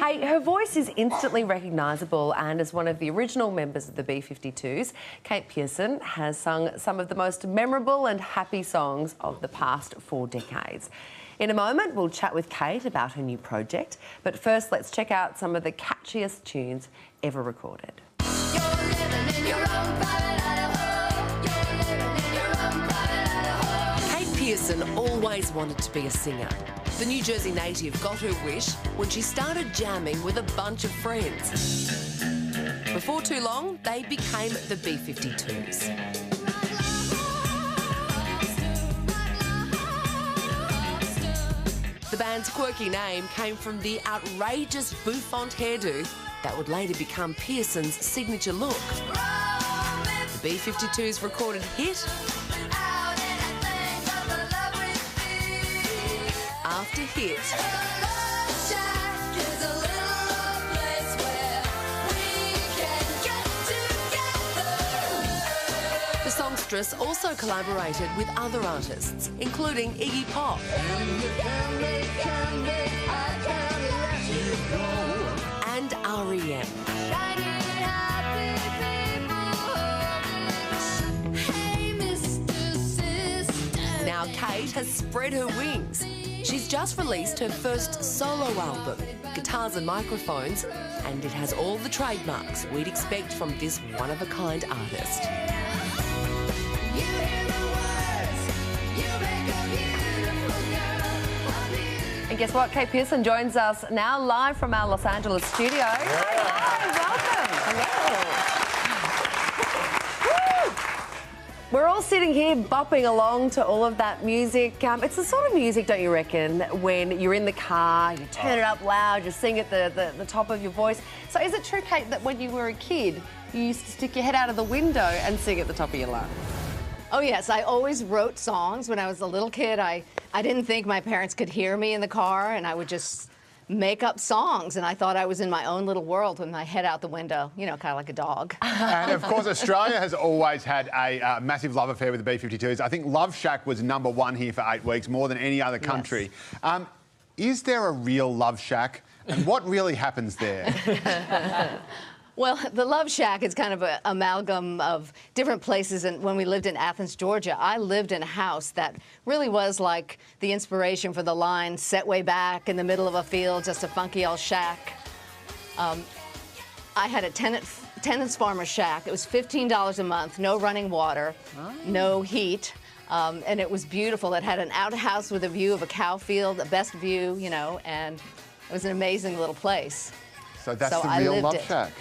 Kate, her voice is instantly recognisable, and as one of the original members of the B-52's, Kate Pierson has sung some of the most memorable and happy songs of the past 4 decades. In a moment, we'll chat with Kate about her new project, but first let's check out some of the catchiest tunes ever recorded. Kate Pierson always wanted to be a singer. The New Jersey native got her wish when she started jamming with a bunch of friends. Before too long, they became the B-52's. The band's quirky name came from the outrageous bouffant hairdo that would later become Pierson's signature look. The B-52's recorded hit after hit. The songstress also collaborated with other artists, including Iggy Pop and R.E.M. Now Kate has spread her wings. She's just released her first solo album, Guitars and Microphones, and it has all the trademarks we'd expect from this one-of-a-kind artist. And guess what? Kate Pierson joins us now live from our Los Angeles studio. Hi, welcome. Hello. We're all sitting here bopping along to all of that music. It's the sort of music, don't you reckon, when you're in the car, you turn it up loud, you sing at the top of your voice. So is it true, Kate, that when you were a kid, you used to stick your head out of the window and sing at the top of your lungs? Oh, yes. I always wrote songs. When I was a little kid, I didn't think my parents could hear me in the car, and I would just make up songs, and I thought I was in my own little world with my head out the window, you know, kind of like a dog. And, of course, Australia has always had a massive love affair with the B-52's. I think Love Shack was #1 here for 8 weeks, more than any other country. Yes. Is there a real Love Shack, and what really happens there? Well, the Love Shack is kind of an amalgam of different places. And when we lived in Athens, Georgia, I lived in a house that really was like the inspiration for the line, set way back in the middle of a field, just a funky old shack. I had a tenant's farmer shack. It was $15 a month, no running water, no heat. And it was beautiful. It had an outhouse with a view of a cow field, the best view, you know, and it was an amazing little place. So that's the real Love Shack.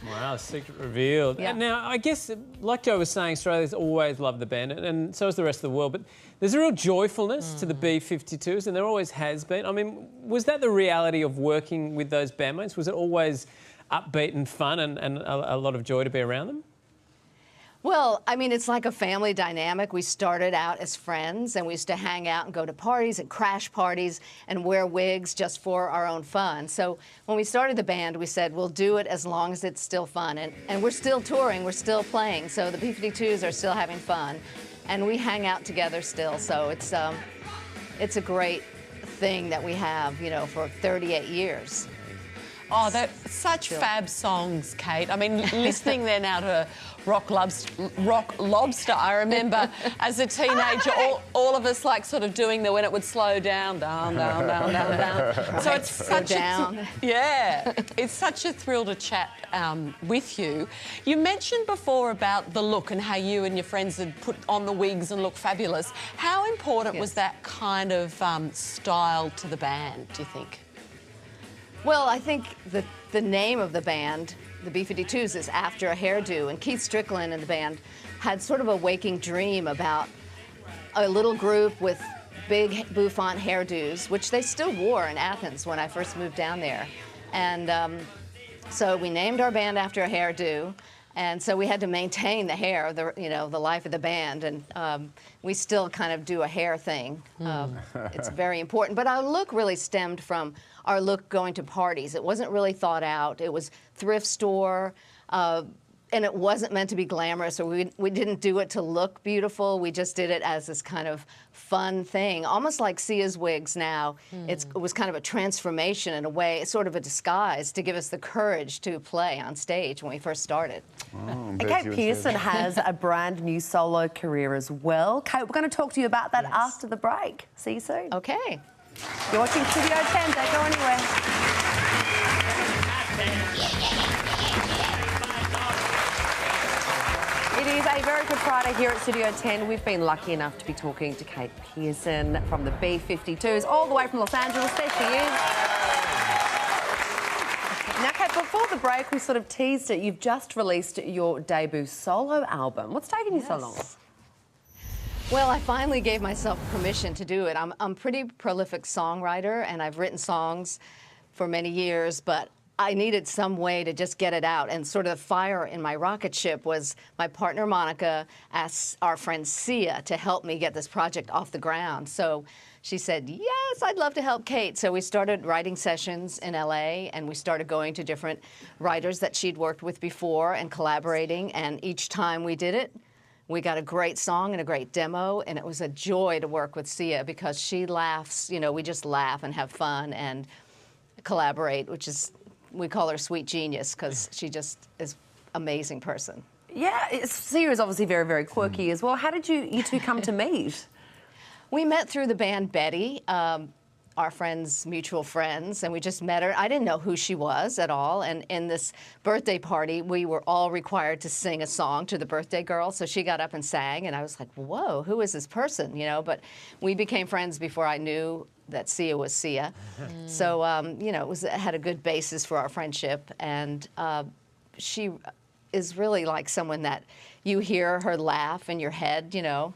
Wow, secret revealed. Yeah. And now, I guess, like Joe was saying, Australia's always loved the band, and so has the rest of the world, but there's a real joyfulness to the B-52's, and there always has been. I mean, was that the reality of working with those bandmates? Was it always upbeat and fun and a lot of joy to be around them? Well, I mean, it's like a family dynamic. We started out as friends, and we used to hang out and go to parties and crash parties and wear wigs just for our own fun. So when we started the band, we said, we'll do it as long as it's still fun. And we're still touring, we're still playing. So the B-52's are still having fun, and we hang out together still. So it's a great thing that we have, you know, for 38 years. Oh, they're such fab songs, Kate. I mean, listening there now to Rock Lobster, I remember as a teenager, all of us like sort of doing the when it would slow down. Right. So it's such down. It's such a thrill to chat with you. You mentioned before about the look and how you and your friends had put on the wigs and look fabulous. How important was that kind of style to the band, do you think? Well, I think the name of the band, the B-52's, is after a hairdo, and Keith Strickland and the band had sort of a waking dream about a little group with big bouffant hairdos, which they still wore in Athens when I first moved down there. And so we named our band after a hairdo, and so we had to maintain the hair, the life of the band, and we still kind of do a hair thing. It's very important. But our look really stemmed from our look going to parties. It wasn't really thought out. It was thrift store, and it wasn't meant to be glamorous, or we didn't do it to look beautiful. We just did it as this kind of fun fun thing, almost like Sia's wigs now. It was kind of a transformation in a way, it's sort of a disguise to give us the courage to play on stage when we first started. Oh, Kate Pierson has a brand new solo career as well. Kate, we're going to talk to you about that after the break. See you soon. Okay. You're watching Studio 10, don't go anywhere. It is a very good Friday here at Studio 10. We've been lucky enough to be talking to Kate Pierson from the B-52's, all the way from Los Angeles. There she is. Now, Kate, before the break, we sort of teased it. You've just released your debut solo album. What's taken you so long? Well, I finally gave myself permission to do it. I'm a pretty prolific songwriter, and I've written songs for many years, but I needed some way to just get it out. And sort of the fire in my rocket ship was my partner, Monica, asked our friend Sia to help me get this project off the ground. So she said, yes, I'd love to help Kate. So we started writing sessions in LA, and we started going to different writers that she'd worked with before and collaborating. And each time we did it, we got a great song and a great demo, and it was a joy to work with Sia because she laughs, you know, we just laugh and have fun and collaborate, which is, we call her Sweet Genius because she just is an amazing person. Yeah, Sia is obviously very, very quirky as well. How did you two come to meet? We met through the band Betty, our friends, mutual friends, and we just met her. I didn't know who she was at all, and in this birthday party, we were all required to sing a song to the birthday girl, so she got up and sang, and I was like, whoa, who is this person, you know? But we became friends before I knew that Sia was Sia. So, you know, it had a good basis for our friendship, and she is really like someone that you hear her laugh in your head, you know.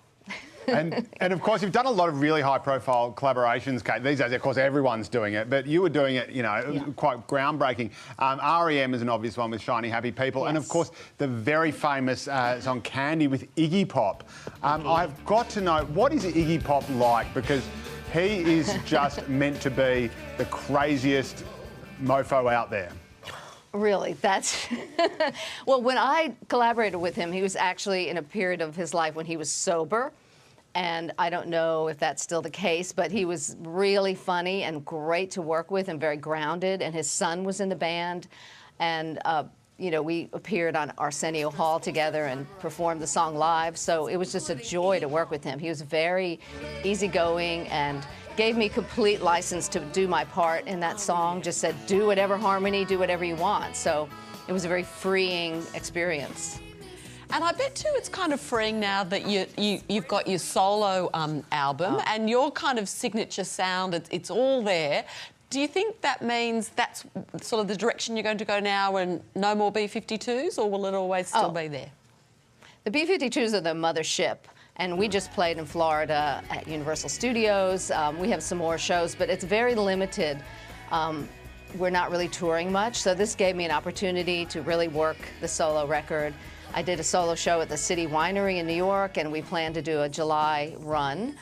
And of course, you've done a lot of really high-profile collaborations, Kate. These days, of course, everyone's doing it, but you were doing it, you know, quite groundbreaking. REM is an obvious one with Shiny Happy People, and of course, the very famous song Candy with Iggy Pop. I've got to know, what is Iggy Pop like? Because he is just meant to be the craziest mofo out there. Really, that's... Well, when I collaborated with him, he was actually in a period of his life when he was sober. And I don't know if that's still the case, but he was really funny and great to work with and very grounded. And his son was in the band. And, you know, we appeared on Arsenio Hall together and performed the song live. So it was just a joy to work with him. He was very easygoing and gave me complete license to do my part in that song. Just said, do whatever harmony, do whatever you want. So it was a very freeing experience. And I bet too it's kind of freeing now that you've got your solo album and your kind of signature sound, it's all there. Do you think that means that's sort of the direction you're going to go now and no more B-52's, or will it always still be there? The B-52's are the mothership, and we just played in Florida at Universal Studios. We have some more shows, but it's very limited. We're not really touring much, so this gave me an opportunity to really work the solo record. I did a solo show at the City Winery in New York, and we plan to do a July run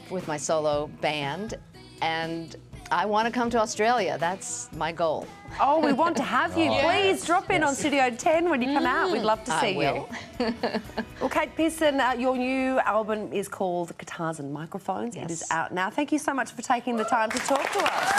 with my solo band. And I want to come to Australia. That's my goal. Oh, we want to have you. Please drop in on Studio 10 when you come out. We'd love to see you. Well, Kate Pierson, your new album is called Guitars and Microphones. It is out now. Thank you so much for taking the time to talk to us.